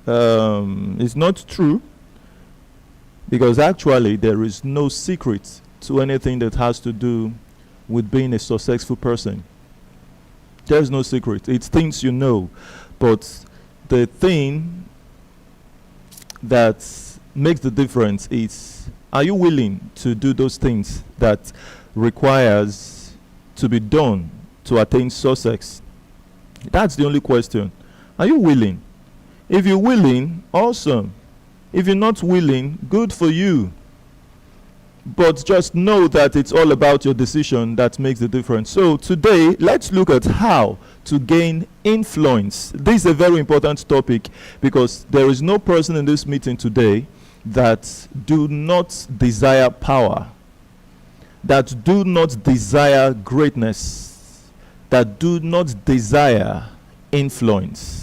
is not true, because actually there is no secret to anything that has to do with being a successful person. There's no secret. It's things you know. But the thing that makes the difference is, are you willing to do those things that requires to be done to attain success? That's the only question. Are you willing? If you're willing, awesome. If you're not willing, good for you. But just know that it's all about your decision that makes the difference. So today, let's look at how to gain influence. This is a very important topic, because there is no person in this meeting today that do not desire power, that do not desire greatness, that do not desire influence.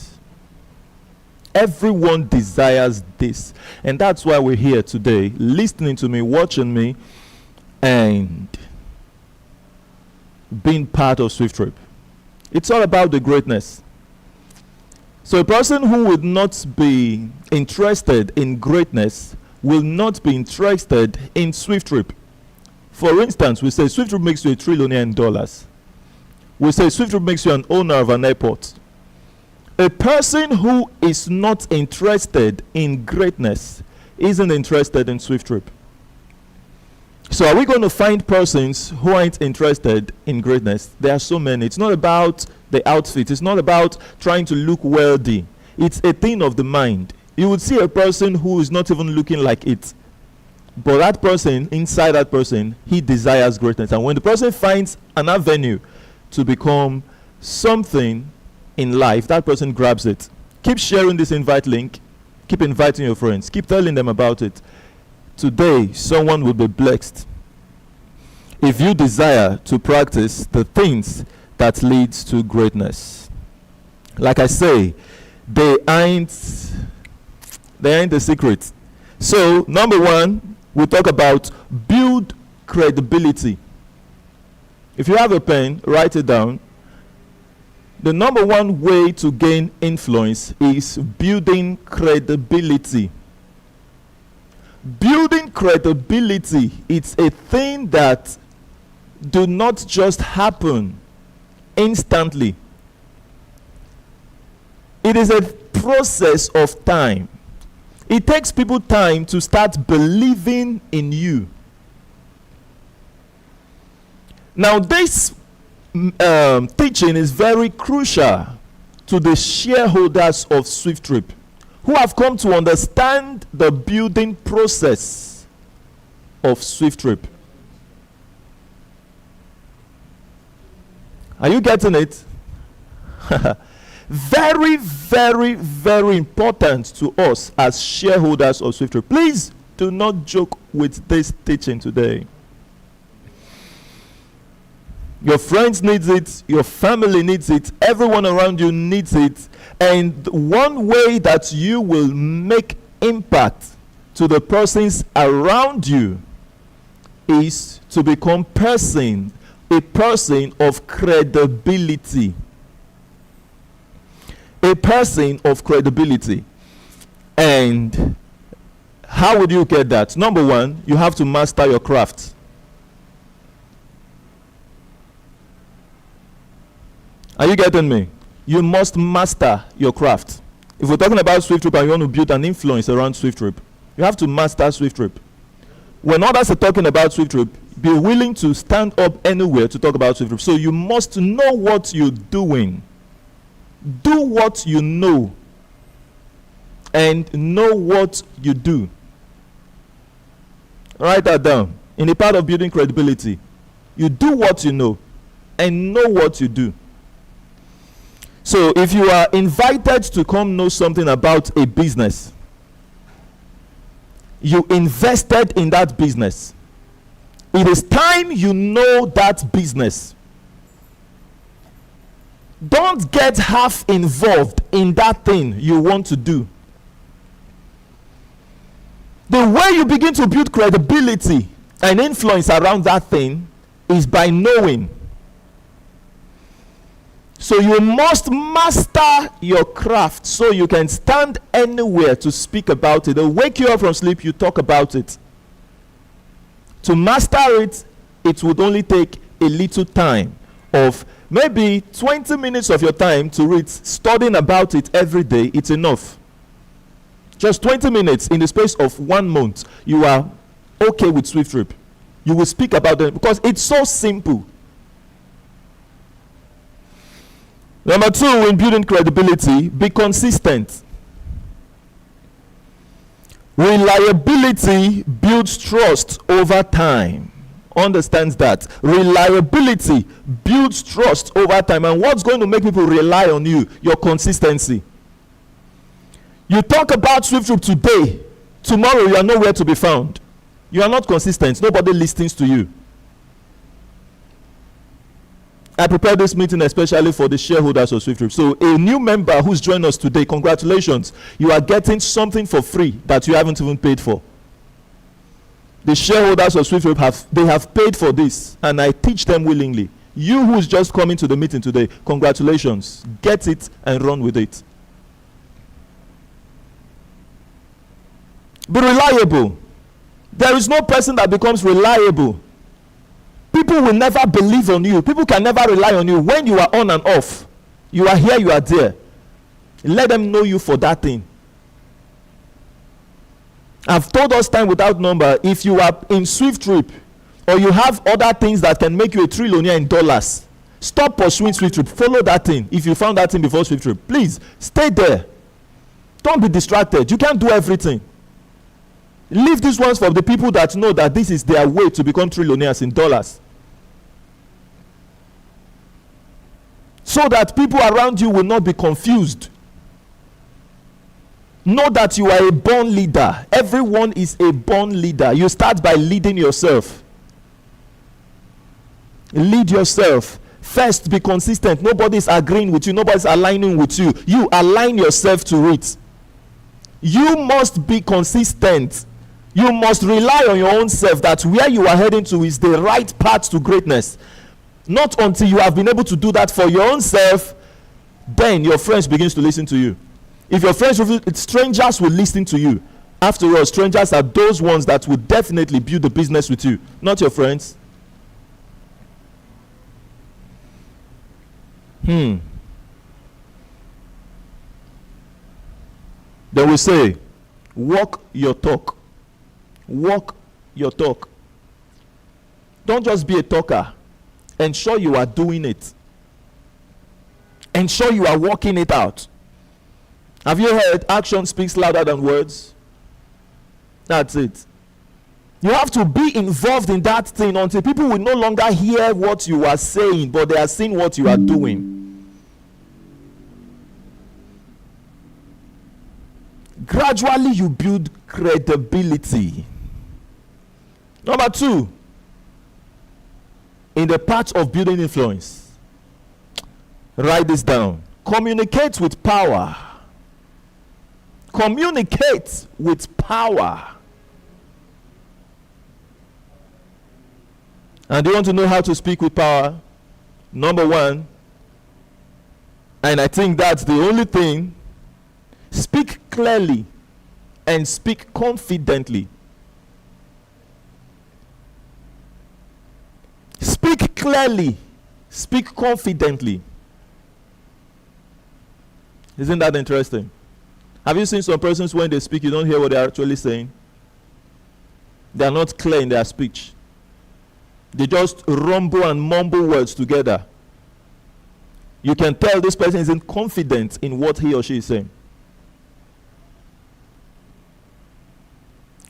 Everyone desires this, and that's why we're here today, listening to me, watching me, and being part of SWIFTtrip. It's all about the greatness. So a person who would not be interested in greatness will not be interested in SWIFTtrip. For instance, we say SWIFTtrip makes you a trillionaire in dollars. We say SWIFTtrip makes you an owner of an airport. A person who is not interested in greatness isn't interested in SWIFTtrip. So are we going to find persons who aren't interested in greatness? There are so many. It's not about the outfit. It's not about trying to look wealthy. It's a thing of the mind. You would see a person who is not even looking like it. But that person, inside that person, he desires greatness. And when the person finds an avenue to become something in life, that person grabs it. Keep sharing this invite link. Keep inviting your friends. Keep telling them about it. Today, someone will be blessed if you desire to practice the things that leads to greatness. Like I say, they ain't the secret. So, number one, we talk about build credibility. If you have a pen, write it down. The number one way to gain influence is building credibility. Building credibility, it's a thing that do not just happen instantly. It is a process of time. It takes people time to start believing in you. Now, this teaching is very crucial to the shareholders of SWIFTtrip, who have come to understand the building process of SWIFTtrip. Are you getting it? Very, very, very important to us as shareholders of SWIFTtrip. Please do not joke with this teaching today. Your friends need it, your family needs it, everyone around you needs it. And one way that you will make impact to the persons around you is to become a person of credibility. A person of credibility. And how would you get that? Number one, you have to master your craft. Are you getting me? You must master your craft. If we're talking about SWIFTtrip and you want to build an influence around SWIFTtrip, you have to master SWIFTtrip. When others are talking about SWIFTtrip, be willing to stand up anywhere to talk about SWIFTtrip. So you must know what you're doing. Do what you know. And know what you do. Write that down. In the part of building credibility, you do what you know and know what you do. So if you are invited to come know something about a business, you invested in that business, it is time you know that business. Don't get half involved in that thing you want to do. The way you begin to build credibility and influence around that thing is by knowing. So you must master your craft so you can stand anywhere to speak about it. They'll wake you up from sleep, you talk about it. To master it, it would only take a little time of maybe 20 minutes of your time to read, studying about it every day. It's enough. Just 20 minutes in the space of 1 month, you are okay with SWIFTtrip. You will speak about it because it's so simple. Number 2, in building credibility, be consistent. Reliability builds trust over time. Understands that. Reliability builds trust over time. And what's going to make people rely on you? Your consistency. You talk about SWIFTtrip today, tomorrow you are nowhere to be found. You are not consistent. Nobody listens to you. I prepared this meeting especially for the shareholders of SWIFTtrip. So a new member who's joined us today, congratulations. You are getting something for free that you haven't even paid for. The shareholders of SWIFTtrip have paid for this, and I teach them willingly. You who's just coming to the meeting today, congratulations. Get it and run with it. Be reliable. There is no person that becomes reliable. People will never believe on you. People can never rely on you when you are on and off. You are here, you are there. Let them know you for that thing. I've told us time without number, if you are in SWIFTtrip or you have other things that can make you a trillionaire in dollars, stop pursuing SWIFTtrip. Follow that thing. If you found that thing before SWIFTtrip, please stay there. Don't be distracted. You can't do everything. Leave these ones for the people that know that this is their way to become trillionaires in dollars. So that people around you will not be confused. Know that you are a born leader. Everyone is a born leader. You start by leading yourself. Lead yourself. First, be consistent. Nobody's agreeing with you. Nobody's aligning with you. You align yourself to it. You must be consistent. You must rely on your own self that where you are heading to is the right path to greatness. Not until you have been able to do that for your own self, then your friends begins to listen to you. If your friends, strangers will listen to you. After all, strangers are those ones that will definitely build the business with you, not your friends. They will say, walk your talk. Walk your talk. Don't just be a talker. Ensure you are doing it. Ensure you are working it out. Have you heard action speaks louder than words? That's it. You have to be involved in that thing until people will no longer hear what you are saying, but they are seeing what you are doing. Gradually you build credibility. Number 2, in the part of building influence, write this down. Communicate with power. Communicate with power. And do you want to know how to speak with power? Number 1, and I think that's the only thing, speak clearly and speak confidently. Speak clearly, speak confidently. Isn't that interesting? Have you seen some persons when they speak, you don't hear what they're actually saying? They are not clear in their speech. They just rumble and mumble words together. You can tell this person isn't confident in what he or she is saying.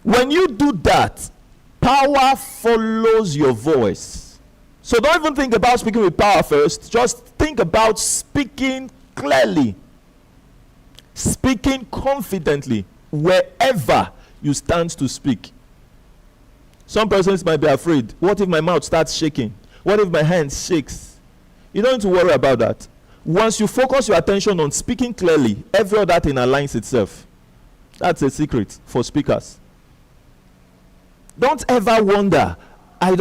When you do that, power follows your voice. So don't even think about speaking with power first. Just think about speaking clearly. Speaking confidently wherever you stand to speak. Some persons might be afraid. What if my mouth starts shaking? What if my hand shakes? You don't need to worry about that. Once you focus your attention on speaking clearly, every other thing aligns itself. That's a secret for speakers. Don't ever wonder.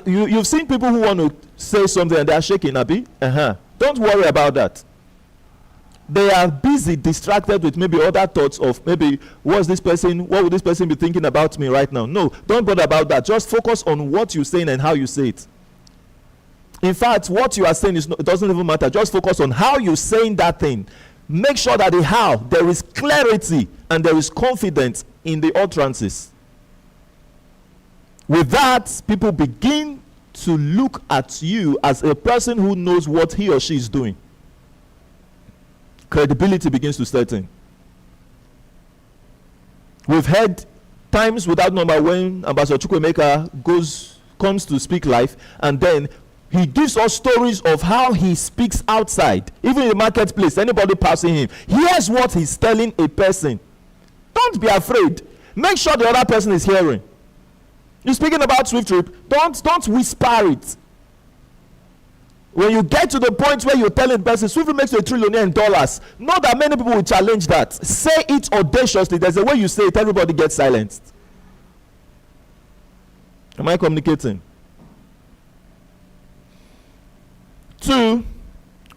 You've seen people who want to say something and they are shaking, Abi? Don't worry about that. they are busy, distracted with maybe other thoughts of maybe what would this person be thinking about me right now. No, don't bother about that. Just focus on what you're saying and how you say it. In fact, what you are saying it doesn't even matter. Just focus on how you're saying that thing. Make sure that the how, there is clarity and there is confidence in the utterances. With that, people begin to look at you as a person who knows what he or she is doing. Credibility begins to set in. We've had times without number when Ambassador Chukwuemeka comes to speak live, and then he gives us stories of how he speaks outside, even in the marketplace. Anybody passing him, here's what he's telling a person. Don't be afraid. Make sure the other person is hearing. You're speaking about SWIFTtrip, don't whisper it. When you get to the point where you're telling the person SWIFTtrip makes you $1 trillion, know that many people will challenge that. Say it audaciously. There's a way you say it, everybody gets silenced. Am I communicating? 2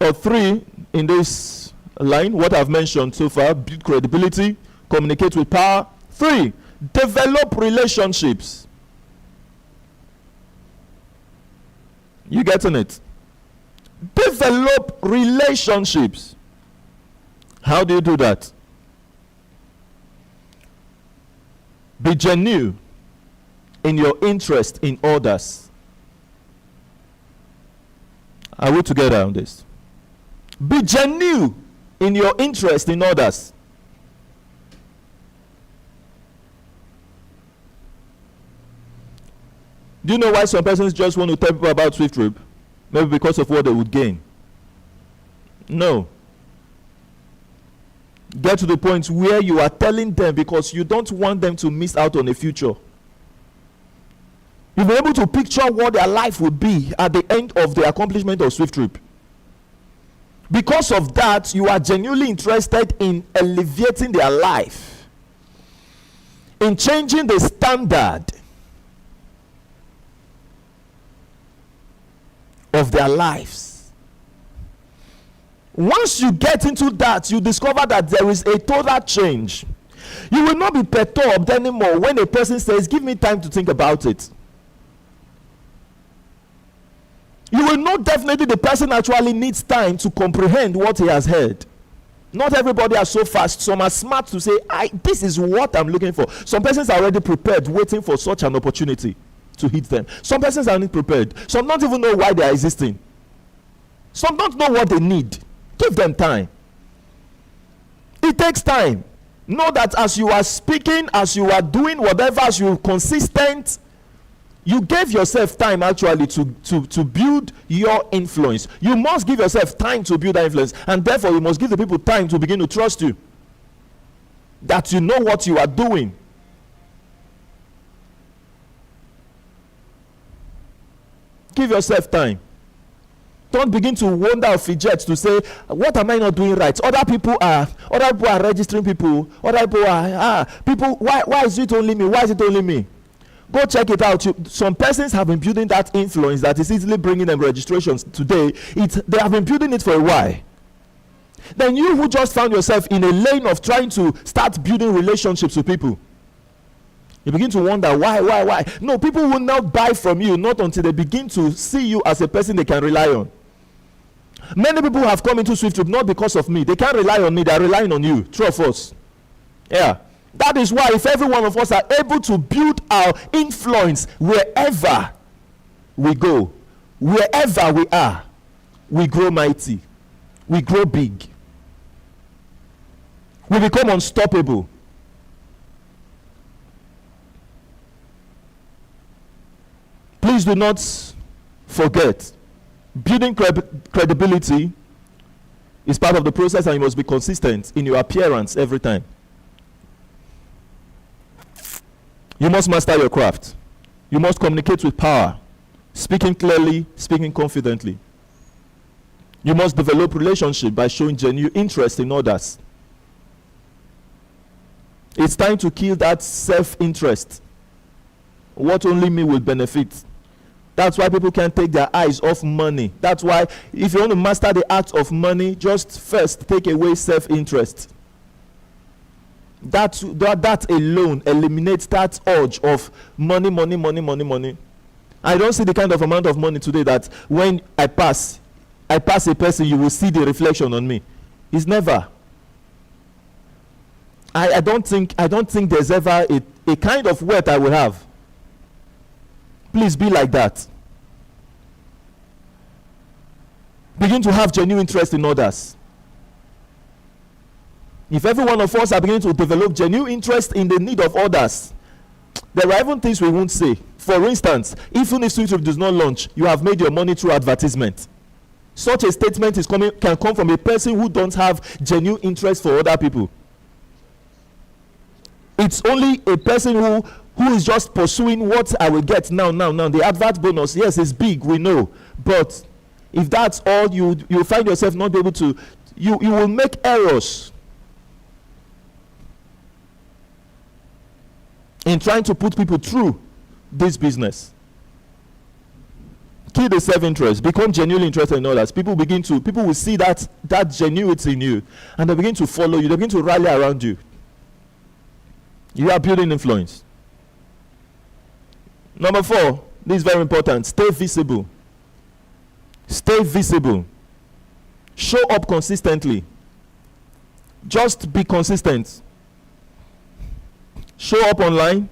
or 3 in this line, what I've mentioned so far: build credibility, communicate with power. 3, develop relationships. You getting it? Develop relationships. How do you do that? Be genuine in your interest in others. Are we together on this? Be genuine in your interest in others. Do you know why some persons just want to tell people about SWIFTtrip? Maybe because of what they would gain. No. Get to the point where you are telling them because you don't want them to miss out on a future. You'll be able to picture what their life would be at the end of the accomplishment of SWIFTtrip. Because of that, you are genuinely interested in elevating their life, in changing the standard of their lives. Once you get into that, you discover that there is a total change. You will not be perturbed anymore when a person says, "Give me time to think about it." You will know definitely the person actually needs time to comprehend what he has heard. Not everybody are so fast. Some are smart to say, this is what I'm looking for. Some persons are already prepared, waiting for such an opportunity to hit them. Some persons are not prepared. Some don't even know why they are existing. Some don't know what they need. Give them time. It takes time. Know that as you are speaking, as you are doing whatever, as you're consistent, you gave yourself time actually to build your influence. You must give yourself time to build that influence, and therefore you must give the people time to begin to trust you, that you know what you are doing. Give yourself time. Don't begin to wonder or fidget to say, what am I not doing right? Other people are registering people. Other people are people. Why is it only me? Why is it only me? Go check it out. Some persons have been building that influence that is easily bringing them registrations today. They have been building it for a while. Then you who just found yourself in a lane of trying to start building relationships with people, you begin to wonder why. No, people will not buy from you not until they begin to see you as a person they can rely on. Many people have come into SWIFTtrip not because of me. They can't rely on me. They are relying on you. True of us. Yeah. That is why if every one of us are able to build our influence wherever we go, wherever we are, we grow mighty. We grow big. We become unstoppable. Please do not forget, building credibility is part of the process, and you must be consistent in your appearance every time. You must master your craft. You must communicate with power, speaking clearly, speaking confidently. You must develop relationship by showing genuine interest in others. It's time to kill that self-interest. What only me will benefit. That's why people can't take their eyes off money. That's why if you want to master the art of money, just first take away self-interest. That alone eliminates that urge of money, money, money, money, money. I don't see the kind of amount of money today that when I pass a person, you will see the reflection on me. It's never. I don't think there's ever a kind of wealth I will have. Please be like that. Begin to have genuine interest in others. If every one of us are beginning to develop genuine interest in the need of others, there are even things we won't say. For instance, even if SWIFTtrip does not launch, you have made your money through advertisement. Such a statement can come from a person who don't have genuine interest for other people. It's only a person who is just pursuing what I will get now. The advert bonus, yes, it's big, we know. But if that's all, you find yourself not be able to, you will make errors in trying to put people through this business. Kill the self-interest. Become genuinely interested in others. People will see that genuinity in you, and they begin to follow you. They begin to rally around you. You are building influence. Number 4, this is very important. Stay visible. Stay visible. Show up consistently. Just be consistent. Show up online.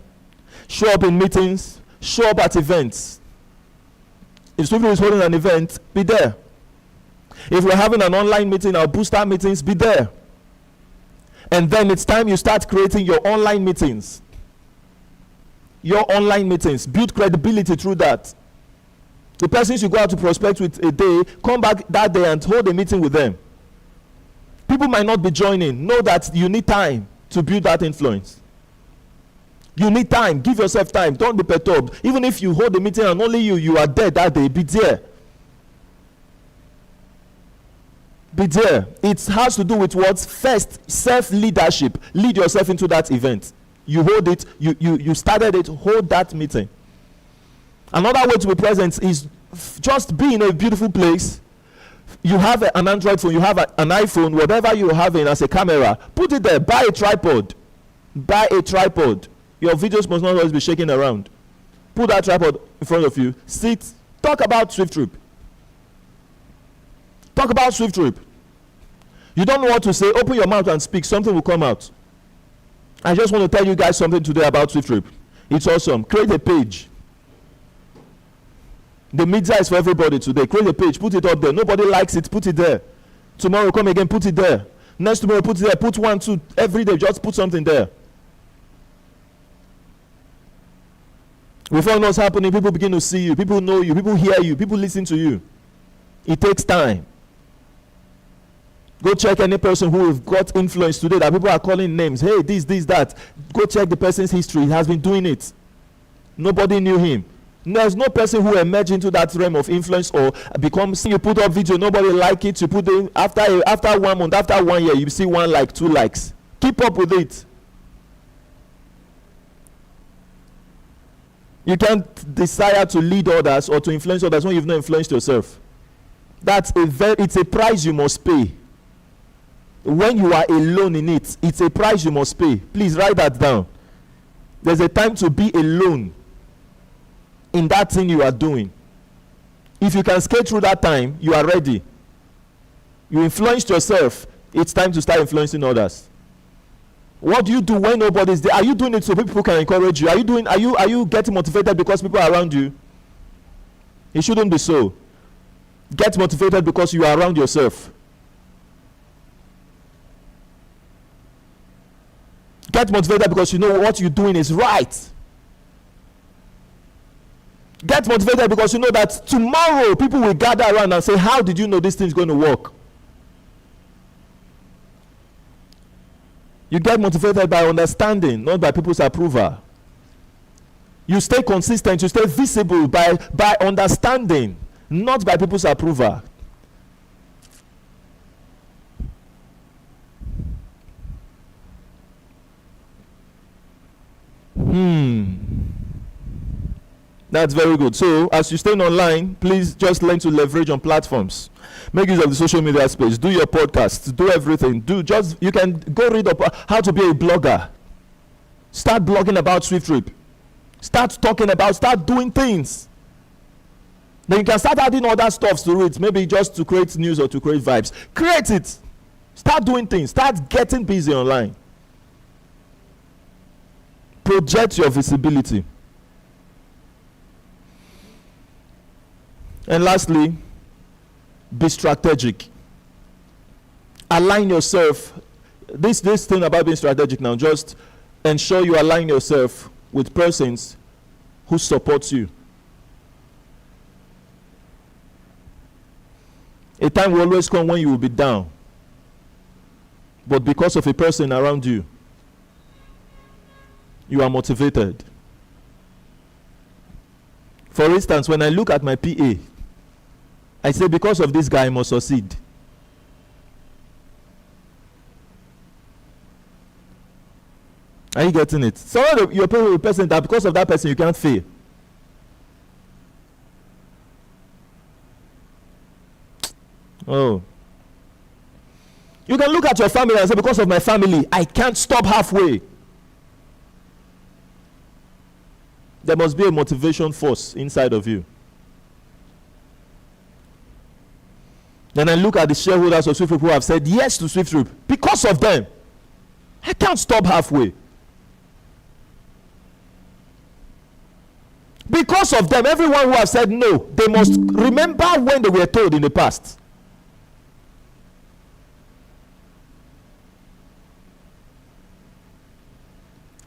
Show up in meetings. Show up at events. If SWIFTtrip is holding an event, be there. If we're having an online meeting or booster meetings, be there. And then it's time you start creating your online meetings. Your online meetings. Build credibility through that. The persons you go out to prospect with a day, come back that day and hold a meeting with them. People might not be joining. Know that you need time to build that influence. You need time. Give yourself time. Don't be perturbed. Even if you hold a meeting and only you are there that day, be there. Be there. It has to do with what? First, self-leadership. Lead yourself into that event. You hold it. You started it. Hold that meeting. Another way to be present is just be in a beautiful place. You have an Android phone. You have an iPhone. Whatever you have in as a camera, put it there. Buy a tripod. Buy a tripod. Your videos must not always be shaking around. Put that tripod in front of you. Sit. Talk about SWIFTtrip. Talk about SWIFTtrip. You don't know what to say. Open your mouth and speak. Something will come out. I just want to tell you guys something today about SWIFTtrip. It's awesome. Create a page. The media is for everybody today. Create a page. Put it up there. Nobody likes it. Put it there. Tomorrow come again. Put it there. Next tomorrow put it there. Put 1, 2 every day. Just put something there. Before you know what's happening, people begin to see you. People know you. People hear you. People listen to you. It takes time. Go check any person who have got influence today that people are calling names. Hey, this, that. Go check the person's history. He has been doing it. Nobody knew him. There's no person who emerged into that realm of influence or becomes. You put up video, nobody like it. You put in after 1 month, after 1 year, you see 1 like, 2 likes. Keep up with it. You can't desire to lead others or to influence others when you've not influenced yourself. It's a price you must pay. When you are alone in it, it's a price you must pay. Please write that down. There's a time to be alone in that thing you are doing. If you can skate through that time, you are ready. You influenced yourself. It's time to start influencing others. What do you do when nobody's there? Are you doing it so people can encourage you? Are you getting motivated because people are around you? It shouldn't be so. Get motivated because you are around yourself. Get motivated because you know what you're doing is right. Get motivated because you know that tomorrow people will gather around and say, how did you know this thing is going to work? You get motivated by understanding, not by people's approval. You stay consistent, you stay visible by understanding, not by people's approval. That's very good. So as you stay online, please just learn to leverage on platforms. Make use of the social media space. Do your podcasts. Do everything. You can go read up how to be a blogger. Start blogging about SWIFTtrip. Start doing things. Then you can start adding other stuff to it, maybe just to create news or to create vibes. Create it. Start doing things. Start getting busy online. Project your visibility. And lastly, be strategic. Align yourself. This thing about being strategic now, just ensure you align yourself with persons who support you. A time will always come when you will be down, but because of a person around you, you are motivated. For instance, when I look at my PA, I say, because of this guy, I must succeed. Are you getting it? Some of your person that because of that person you can't fail. Oh. You can look at your family and say, because of my family, I can't stop halfway. There must be a motivation force inside of you. Then I look at the shareholders of SWIFTtrip who have said yes to SWIFTtrip. Because of them, I can't stop halfway. Because of them, everyone who has said no, they must remember when they were told in the past.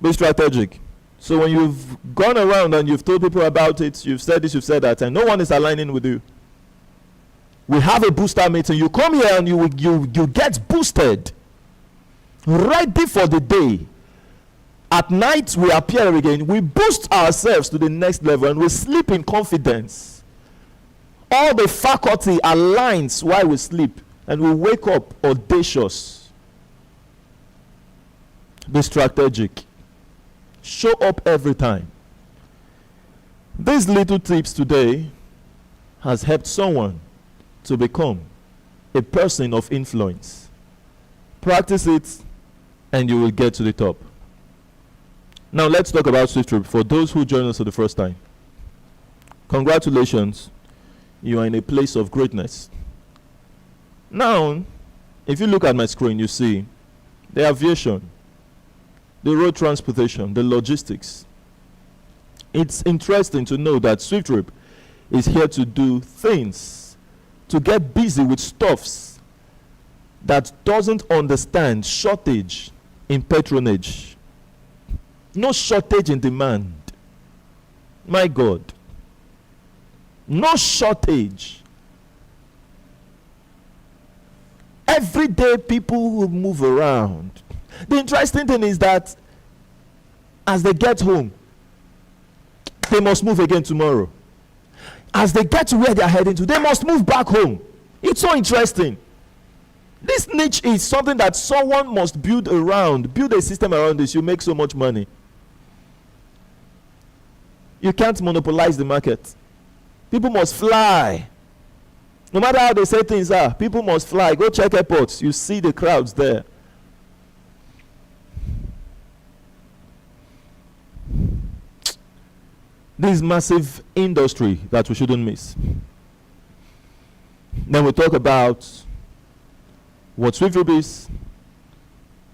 Be strategic. So when you've gone around and you've told people about it, you've said this, you've said that, and no one is aligning with you, we have a booster meeting. You come here and you get boosted. Ready for the day. At night we appear again. We boost ourselves to the next level and we sleep in confidence. All the faculty aligns while we sleep and we wake up audacious. Be strategic. Show up every time. These little tips today has helped someone to become a person of influence. Practice it and you will get to the top. Now let's talk about SWIFTtrip for those who join us for the first time. Congratulations, you are in a place of greatness. Now, if you look at my screen, you see the aviation, the road transportation, the logistics. It's interesting to know that SWIFTtrip is here to do things, to get busy with stuffs that doesn't understand shortage in patronage. No shortage in demand. My God. No shortage. Every day people will move around. The interesting thing is that as they get home, they must move again tomorrow. As they get to where they are heading to, they must move back home. It's so interesting. This niche is something that someone must build around. Build a system around this. You make so much money. You can't monopolize the market. People must fly. No matter how they say things are, people must fly. Go check airports. You see the crowds there. This massive industry that we shouldn't miss. Then we talk about what SWIFTtrip is,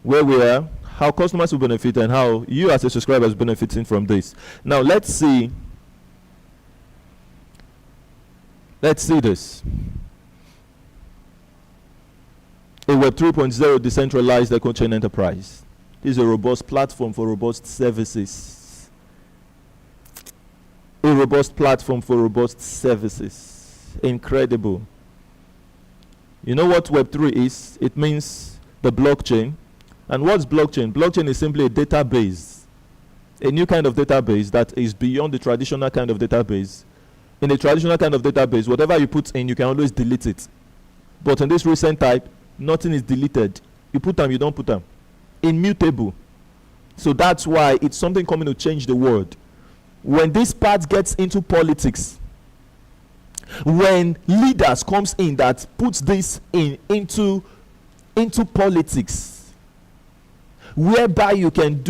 where we are, how customers will benefit, and how you as a subscriber is benefiting from this. Now let's see this. A Web 3.0 decentralized eco-chain enterprise. This is a robust platform for robust services. A robust platform for robust services. Incredible. You know what Web3 is? It means the blockchain. And what's blockchain? Blockchain is simply a database. A new kind of database that is beyond the traditional kind of database. In a traditional kind of database, whatever you put in, you can always delete it. But in this recent type, nothing is deleted. You put them, you don't put them. Immutable. So that's why it's something coming to change the world. when this part gets into politics, when leaders comes in that puts this into politics, whereby you can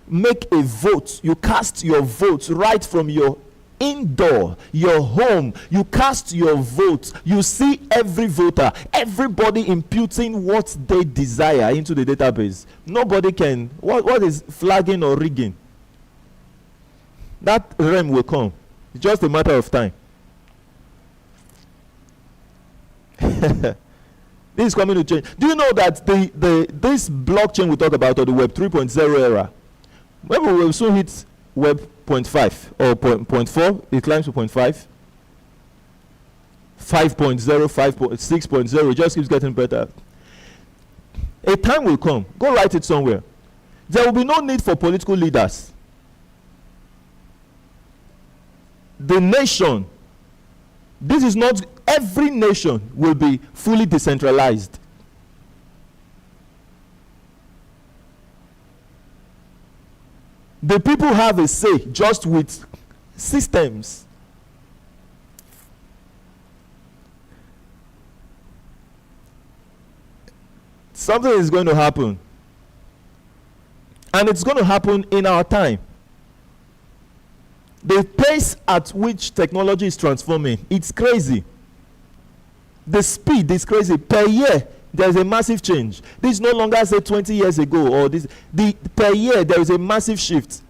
make a vote, you cast your vote right from your indoor, your home, you cast your vote, you see every voter, everybody imputing what they desire into the database. Nobody can, what is flagging or rigging? That realm will come. It's just a matter of time. This is coming to change. Do you know that this blockchain we talk about, or the Web 3.0 era, maybe we will soon hit Web 0.5 or 0.4, it climbs to 0.5, 5.0, 6.0, it just keeps getting better. A time will come, go write it somewhere. There will be no need for political leaders. The nation, this is not, every nation will be fully decentralized. The people have a say just with systems. Something is going to happen. And it's going to happen in our time. The pace at which technology is transforming, it's crazy. The speed is crazy. Per year, there's a massive change. This is no longer say 20 years ago, or per year there is a massive shift.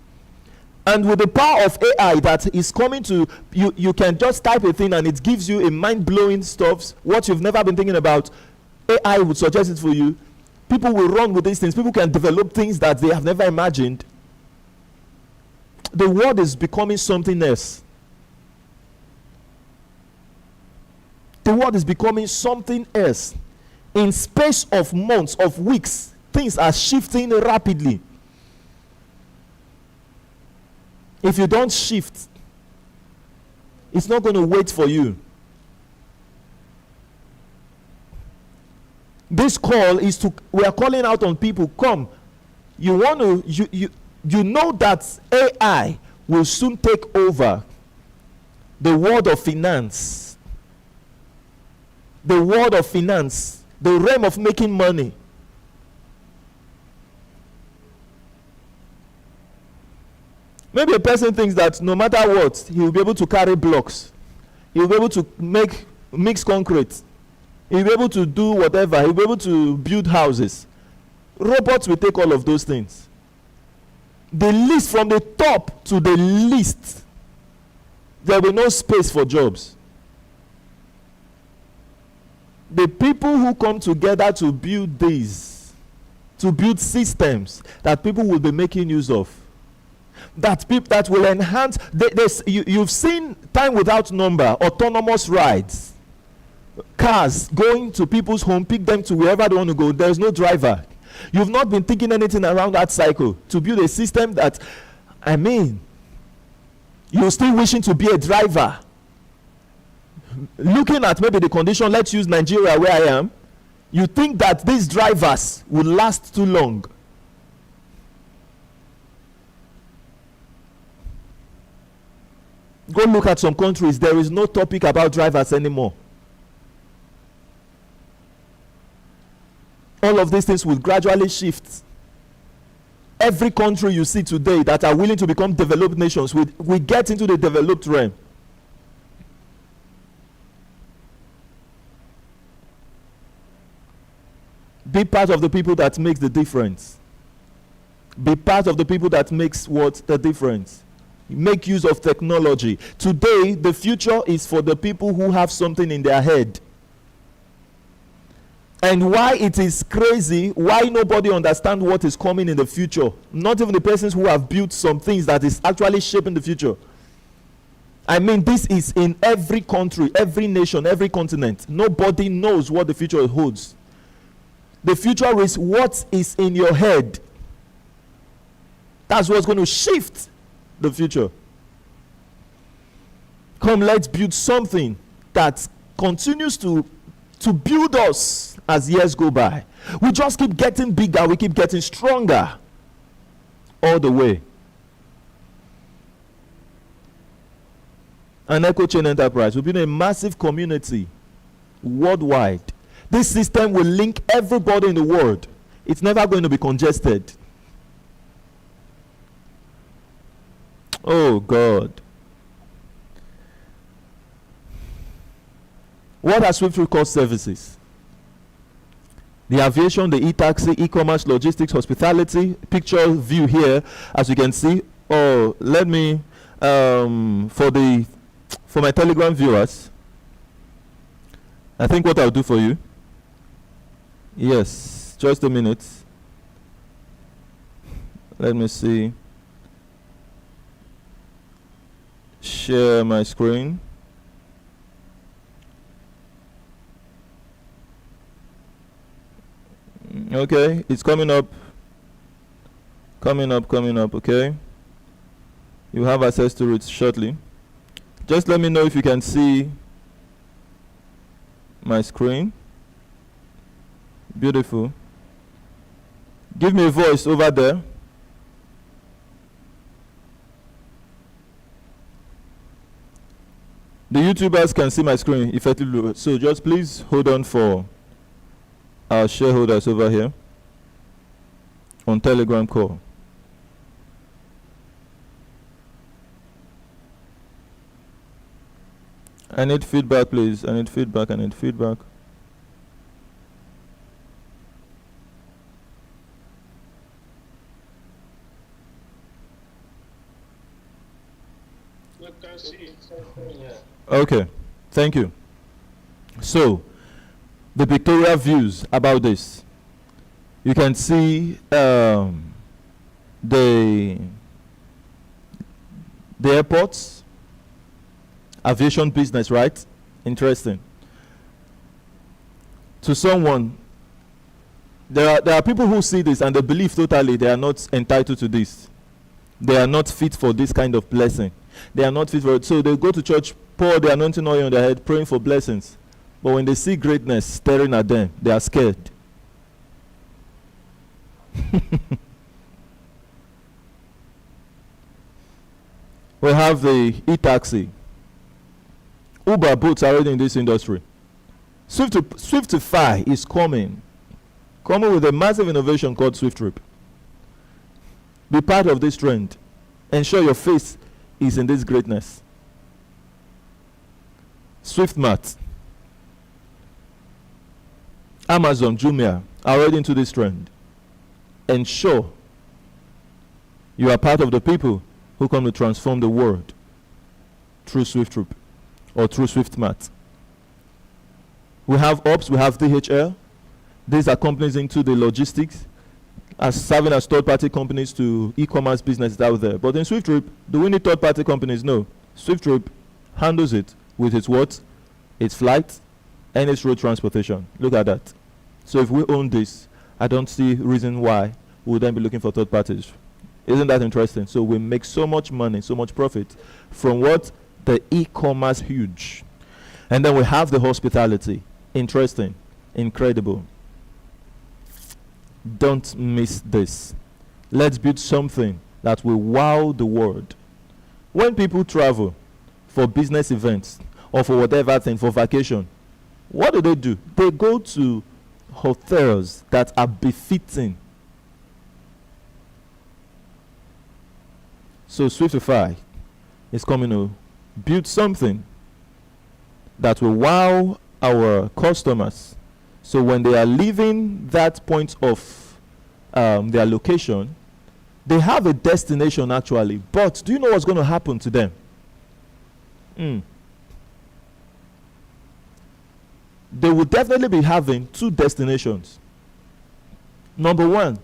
And with the power of AI that is coming to you can just type a thing and it gives you a mind-blowing stuff, what you've never been thinking about. AI would suggest it for you. People will run with these things. People can develop things that they have never imagined. The world is becoming something else. The world is becoming something else. In space of months, of weeks, things are shifting rapidly. If you don't shift, it's not going to wait for you. This call is we are calling out on people, come. You want to, you know that AI will soon take over the world of finance. The world of finance, the realm of making money. Maybe a person thinks that no matter what, he will be able to carry blocks. He will be able to mix concrete. He will be able to do whatever. He will be able to build houses. Robots will take all of those things. The list, from the top to the least, there will be no space for jobs. The people who come together to build these, to build systems that people will be making use of, that will enhance. You've seen time without number, autonomous rides, cars going to people's home, pick them to wherever they want to go. There's no driver. You've not been thinking anything around that cycle to build a system that, you're still wishing to be a driver. Looking at maybe the condition, let's use Nigeria where I am, you think that these drivers will last too long. Go look at some countries, there is no topic about drivers anymore. All of these things will gradually shift. Every country you see today that are willing to become developed nations will get into the developed realm. Be part of the people that makes the difference. Be part of the people that makes what the difference. Make use of technology. Today, the future is for the people who have something in their head. And why it is crazy, why nobody understands what is coming in the future. Not even the persons who have built some things that is actually shaping the future. This is in every country, every nation, every continent. Nobody knows what the future holds. The future is what is in your head. That's what's going to shift the future. Come, let's build something that continues to build us as years go by. We just keep getting bigger, we keep getting stronger all the way. An echo chain enterprise. We've been a massive community worldwide. This system will link everybody in the world. It's never going to be congested. Oh God. What are SWIFTtrip core services? The aviation, the e-taxi, e-commerce, logistics, hospitality. Picture view here, as you can see. Oh, let me for my Telegram viewers, I think what I'll do for you. Yes, just a minute. Let me see. Share my screen. Okay, it's coming up. Coming up, okay? You have access to it shortly. Just let me know if you can see my screen. Beautiful. Give me a voice over there. The YouTubers can see my screen effectively, so just please hold on for our shareholders over here on Telegram call. I need feedback, please. I need feedback. Look, I see it. Yeah. Okay, thank you. So, the pictorial views about this. You can see the airports, aviation business, right? Interesting. To someone, there are people who see this and they believe totally they are not entitled to this. They are not fit for this kind of blessing. They are not fit for it. So they go to church, pour the anointing oil on their head, praying for blessings. But when they see greatness staring at them, they are scared. We have the e-taxi. Uber boats are already in this industry. SWIFTIFY is coming with a massive innovation called SWIFTtrip. Be part of this trend. Ensure your face is in this greatness. SwiftMart, Amazon, Jumia are already into this trend. Ensure you are part of the people who come to transform the world through SWIFTtrip or through SwiftMart. We have Ops, we have DHL. These are companies into the logistics, as serving as third-party companies to e-commerce businesses out there. But in SWIFTtrip, do we need third-party companies? No. SWIFTtrip handles it with its what? Its flight and its road transportation. Look at that. So if we own this, I don't see reason why we would then be looking for third parties. Isn't that interesting? So we make so much money, so much profit from what? The e-commerce huge. And then we have the hospitality. Interesting. Incredible. Don't miss this. Let's build something that will wow the world. When people travel for business events or for whatever thing, for vacation, what do? They go to hotels that are befitting. So SWIFTify is coming to build something that will wow our customers. So when they are leaving that point of their location, they have a destination actually. But do you know what's going to happen to them? They will definitely be having two destinations. Number one,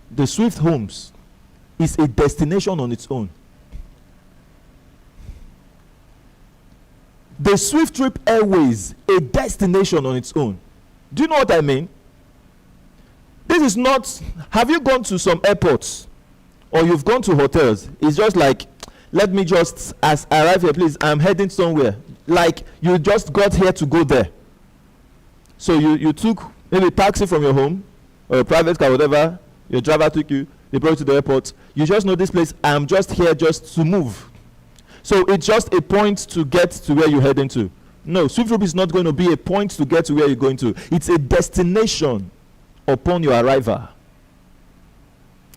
the Swift Homes is a destination on its own. The SWIFTtrip Airways, a destination on its own. Do you know what I mean? This is not, have you gone to some airports or you've gone to hotels? It's just like, let me just, as I arrive here, please, I'm heading somewhere. Like you just got here to go there. So you took maybe a taxi from your home or a private car, whatever, your driver took you, they brought you to the airport. You just know this place, I'm just here just to move. So it's just a point to get to where you're heading to. No, SWIFTtrip is not going to be a point to get to where you're going to. It's a destination upon your arrival.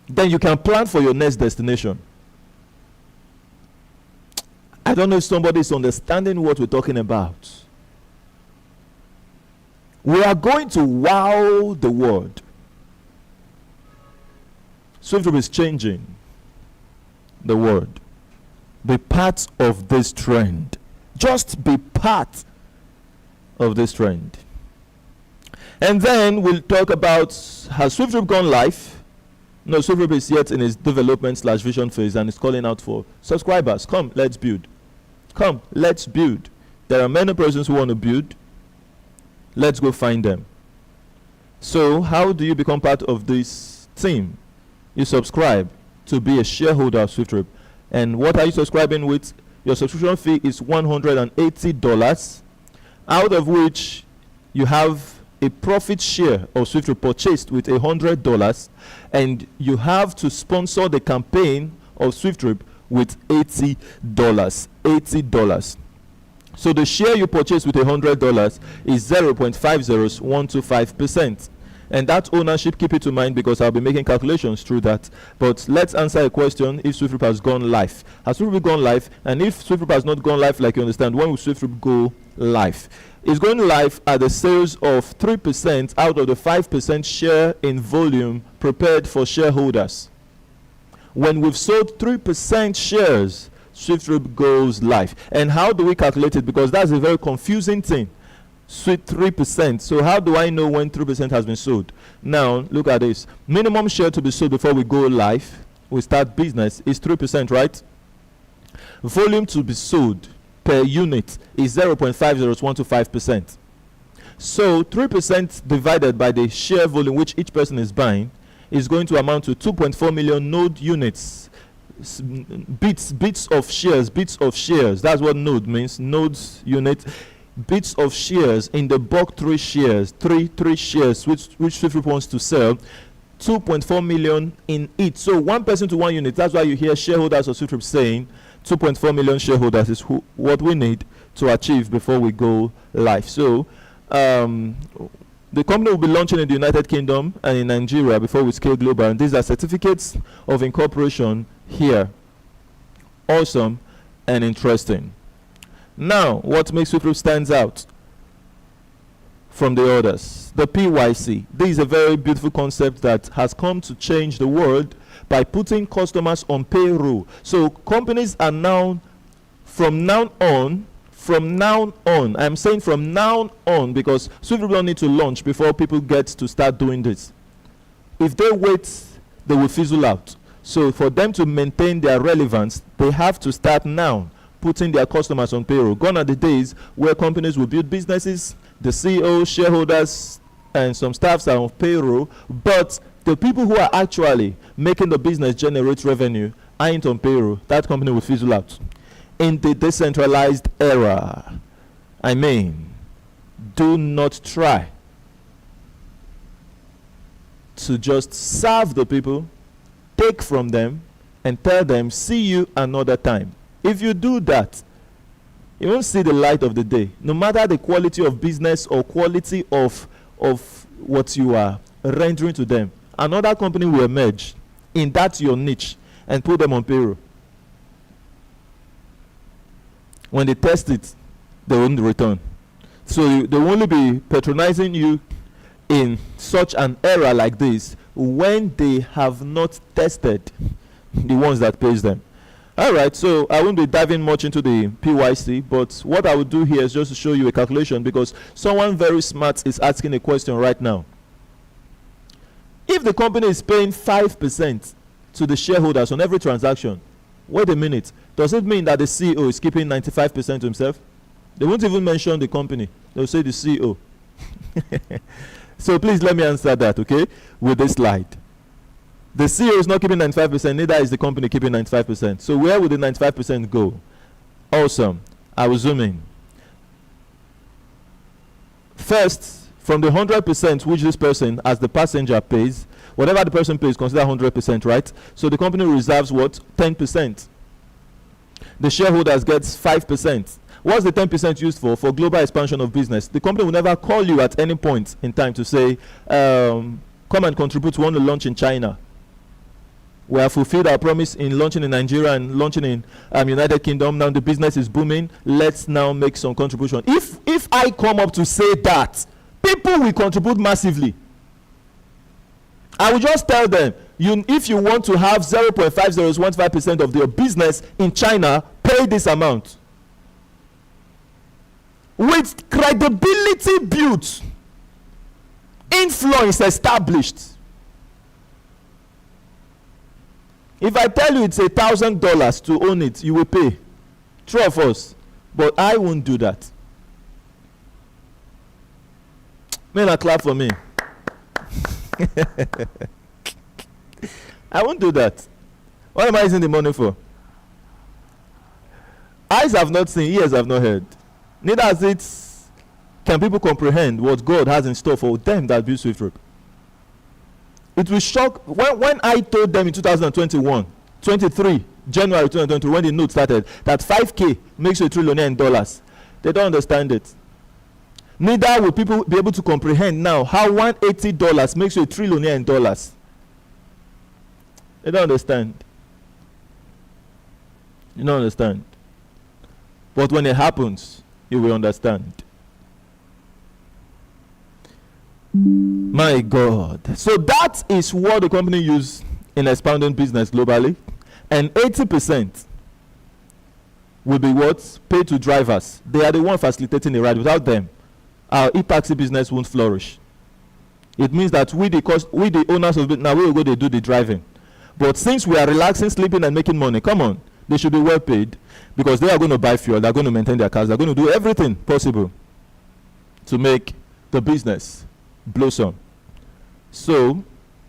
Then you can plan for your next destination. I don't know if somebody is understanding what we're talking about. We are going to wow the world. SWIFTtrip is changing the world. Be part of this trend. Just be part of this trend. And then we'll talk about, has SWIFTtrip gone live? No, SWIFTtrip is yet in its development/vision phase and is calling out for subscribers. Come, let's build. Come, let's build. There are many persons who want to build. Let's go find them. So how do you become part of this team? You subscribe to be a shareholder of SWIFTtrip. And what are you subscribing with? Your subscription fee is $180, out of which you have a profit share of SWIFTtrip purchased with $100, and you have to sponsor the campaign of SWIFTtrip with $80. $80. So the share you purchase with $100 is 0.50125%. And that ownership, keep it in mind because I'll be making calculations through that. But let's answer a question: if SWIFTtrip has gone live. Has SWIFTtrip gone live? And if SWIFTtrip has not gone live, like you understand, when will SWIFTtrip go live? It's going live at the sales of 3% out of the 5% share in volume prepared for shareholders. When we've sold 3% shares, SWIFTtrip goes live. And how do we calculate it? Because that's a very confusing thing. 3%. So how do I know when 3% has been sold? Now look at this. Minimum share to be sold before we go live, we start business, is 3%, right? Volume to be sold per unit is 0.50125%. So 3% divided by the share volume which each person is buying is going to amount to 2.4 million node units. Bits of shares. That's what node means. Nodes, unit. Bits of shares in the bulk, three shares which SWIFTtrip wants to sell, 2.4 million in each. So one person to one unit. That's why you hear shareholders of SWIFTtrip saying 2.4 million shareholders is what we need to achieve before we go live. So the company will be launching in the United Kingdom and in Nigeria before we scale global, and these are certificates of incorporation here. Awesome and interesting. Now, what makes SWIFTtrip stands out from the others? The PYC. This is a very beautiful concept that has come to change the world by putting customers on payroll. So companies are now, from now on, I'm saying from now on because SWIFTtrip don't need to launch before people get to start doing this. If they wait, they will fizzle out. So for them to maintain their relevance, they have to start now, putting their customers on payroll. Gone are the days where companies will build businesses, the CEO, shareholders, and some staffs are on payroll, but the people who are actually making the business generate revenue aren't on payroll. That company will fizzle out. In the decentralized era, do not try to just serve the people, take from them, and tell them, see you another time. If you do that, you won't see the light of the day. No matter the quality of business or quality of what you are rendering to them, another company will emerge in that your niche and put them on payroll. When they test it, they won't return. So they will only be patronizing you in such an era like this when they have not tested the ones that pays them. Alright, so I won't be diving much into the PYC, but what I will do here is just to show you a calculation because someone very smart is asking a question right now. If the company is paying 5% to the shareholders on every transaction, wait a minute, does it mean that the CEO is keeping 95% to himself? They won't even mention the company. They'll say the CEO. So please let me answer that, okay, with this slide. The CEO is not keeping 95%, neither is the company keeping 95%. So where would the 95% go? Awesome. I will zoom in. First, from the 100% which this person as the passenger pays, whatever the person pays, consider 100%, right? So the company reserves what? 10%. The shareholders get 5%. What's the 10% used for? For global expansion of business. The company will never call you at any point in time to say, come and contribute, we want to launch in China. We have fulfilled our promise in launching in Nigeria and launching in United Kingdom. Now the business is booming. Let's now make some contribution. If I come up to say that, people will contribute massively. I will just tell them, if you want to have 0.5015% of your business in China, pay this amount. With credibility built, influence established. If I tell you it's $1,000 to own it, you will pay. True of us. But I won't do that. Men are clap for me. I won't do that. What am I using the money for? Eyes have not seen, ears have not heard. Neither has it can people comprehend what God has in store for them that build SWIFTtrip. It will shock when I told them in 23 January 2023, when the note started, that 5K makes you a trillionaire in dollars. They don't understand it. Neither will people be able to comprehend now how $180 makes you a trillionaire in dollars. They don't understand. You don't understand. But when it happens, you will understand. My God. So that is what the company uses in expanding business globally. And 80% will be what? Paid to drivers. They are the one facilitating the ride. Without them, our e-taxi business won't flourish. It means that we the owners of it, now we will go to do the driving. But since we are relaxing, sleeping, and making money, come on, they should be well paid, because they are going to buy fuel, they are going to maintain their cars, they are going to do everything possible to make the business blossom. So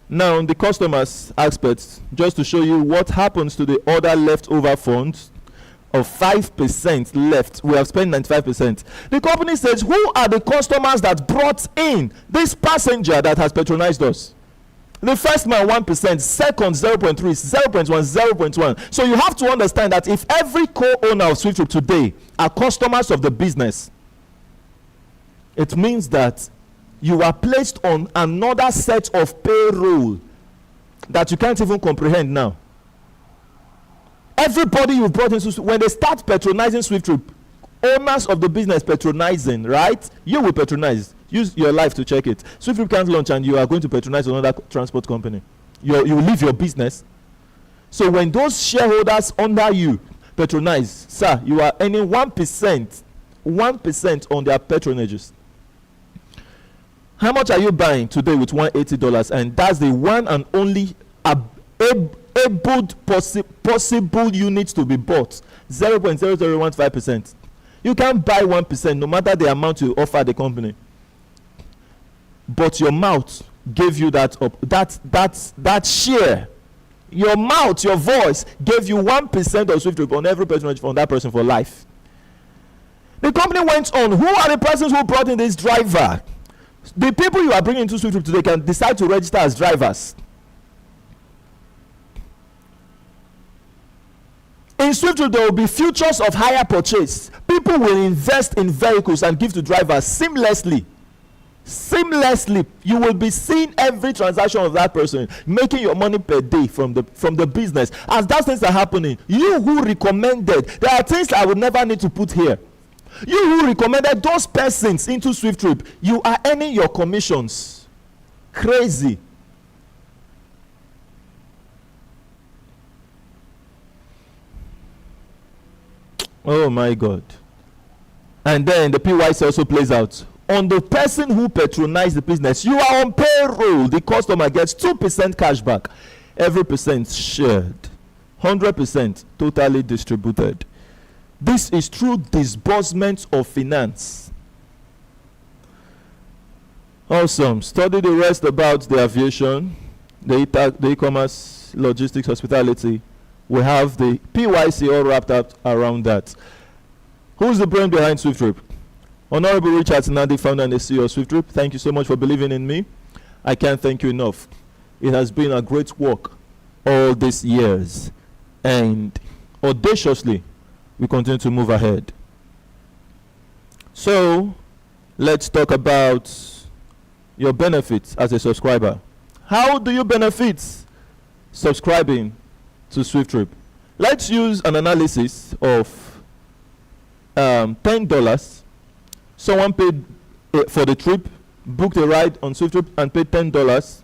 now the customers aspects, just to show you what happens to the other leftover funds of 5% left. We have spent 95%. The company says, who are the customers that brought in this passenger that has patronized us? The first man 1%, second 0.3, 0.1, 0.1. So you have to understand that if every co-owner of SWIFTtrip today are customers of the business, it means that you are placed on another set of payroll that you can't even comprehend now. Everybody you've brought into, when they start patronizing SWIFTtrip, owners of the business patronizing, right? You will patronize. Use your life to check it. SWIFTtrip can't launch and you are going to patronize another transport company. You will leave your business. So when those shareholders under you patronize, sir, you are earning 1% on their patronages. How much are you buying today with $180? And that's the one and only possible unit to be bought. 0.0015%. You can't buy 1%, no matter the amount you offer the company. But your mouth gave you that share. Your mouth, your voice gave you 1% of SWIFTtrip on every patronage on that person for life. The company went on. Who are the persons who brought in this driver? The people you are bringing into SWIFTtrip today can decide to register as drivers. In SWIFTtrip, there will be futures of hire purchase. People will invest in vehicles and give to drivers seamlessly. You will be seeing every transaction of that person, making your money per day from the business. As those things are happening, you who recommended, there are things I would never need to put here. You who recommended those persons into SWIFTtrip, you are earning your commissions. Crazy. Oh my God. And then the PYC also plays out. On the person who patronized the business, you are on payroll. The customer gets 2% cash back. Every percent shared. 100% totally distributed. This is through disbursement of finance. Awesome. Study the rest about the aviation, the e-commerce, logistics, hospitality. We have the PYC all wrapped up around that. Who's the brain behind SWIFTtrip? Honorable Richard Nadi, founder and CEO of SWIFTtrip. Thank you so much for believing in me. I can't thank you enough. It has been a great work all these years. And audaciously, we continue to move ahead. So let's talk about your benefits as a subscriber. How do you benefit subscribing to SWIFTtrip? Let's use an analysis of $10. Someone paid for the trip, booked a ride on SWIFTtrip and paid $10.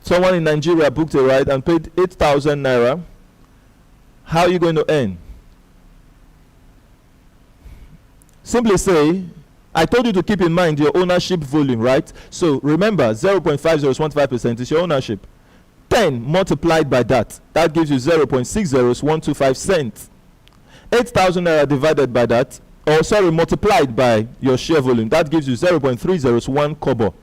Someone in Nigeria booked a ride and paid 8,000 naira. How are you going to earn? Simply say, I told you to keep in mind your ownership volume, right? So remember, 0.5015% is your ownership. 10 multiplied by that gives you 0.60125 cents. 8,000 naira divided by that, multiplied by your share volume, that gives you 0.301 kobo.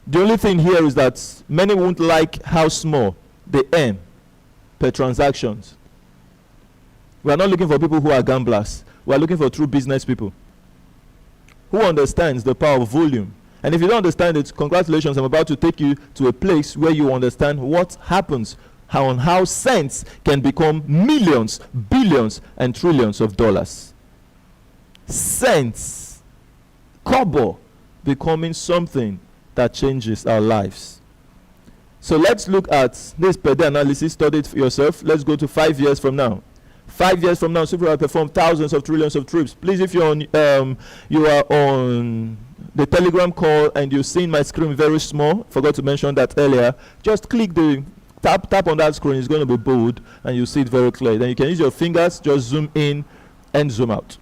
The only thing here is that many won't like how small they earn per transactions. We are not looking for people who are gamblers. We are looking for true business people who understands the power of volume. And if you don't understand it, congratulations, I'm about to take you to a place where you understand what happens, how cents can become millions, billions, and trillions of dollars. Cents, kobo, becoming something that changes our lives. So let's look at this per day analysis, study it for yourself. Let's go to 5 years from now. 5 years from now, SWIFTtrip will perform thousands of trillions of trips. Please, if you're on, you are on the Telegram call and you've seen my screen very small, forgot to mention that earlier, just click the tap on that screen. It's going to be bold and you see it very clear. Then you can use your fingers, just zoom in and zoom out.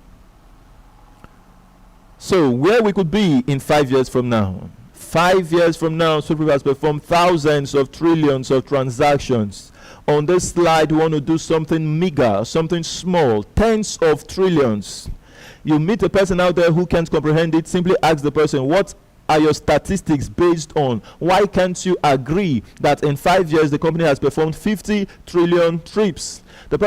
So where we could be in 5 years from now. 5 years from now, SWIFTtrip has performed thousands of trillions of transactions. On this slide, we want to do something meager, something small, tens of trillions. You meet a person out there who can't comprehend it, simply ask the person, what are your statistics based on? Why can't you agree that in 5 years the company has performed 50 trillion trips? The